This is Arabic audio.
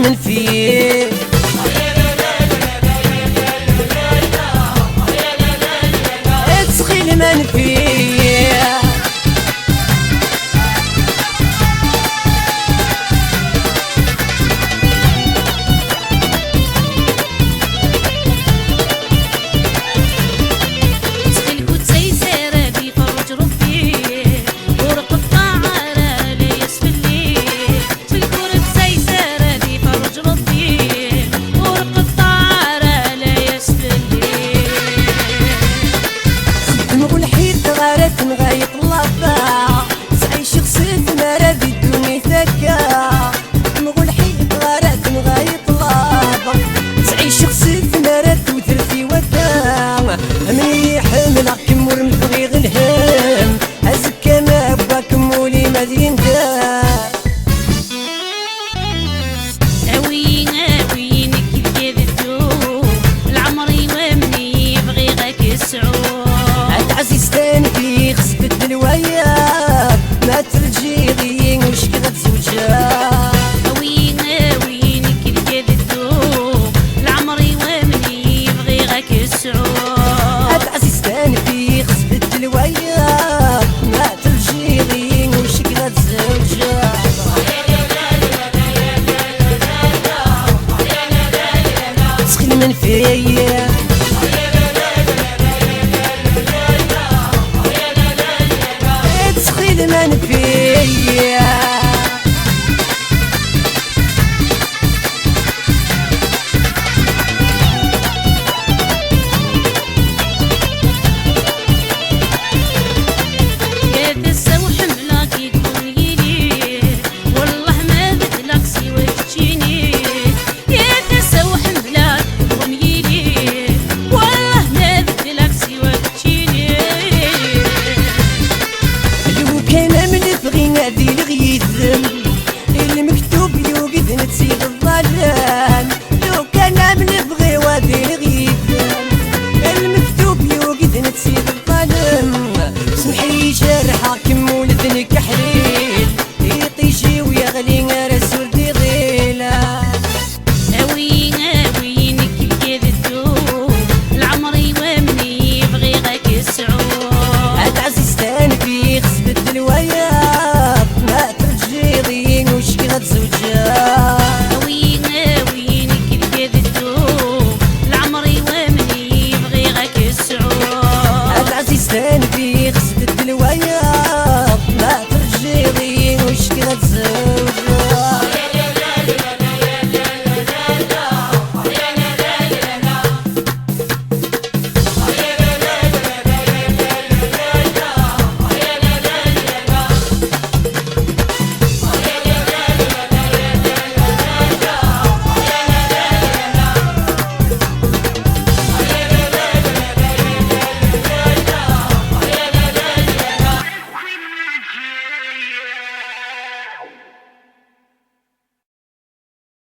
من فيه تسخيل من فيه نغايط لافا سعي شخصيت مرا بدوني ثكا نقول حيط غارات نغايط لافا سعي شخصيت مرا توثرتي وكا مني حمل كمور مبغي غنهم هزكا ما باكم ولي مدين دار اوين كيف كذبتو العمري ومني يبغي غاك السعود عزيزتان في خسبت الويا ما ترجي غي وش كذا زوجها وين كيف كذبتو العمري ومني يبغي غاك السعود عزيزتان في خسبت الويا ما ترجي غي وش كذا زوجها تسخن من فيا من فيا يا تسوح ملاك يكون يلي والله ما بدلك سوى تجيني يا تسوح ملاك يكون يلي والله ما بدلك سوى تجيني لو كان من بغي نادي الغيث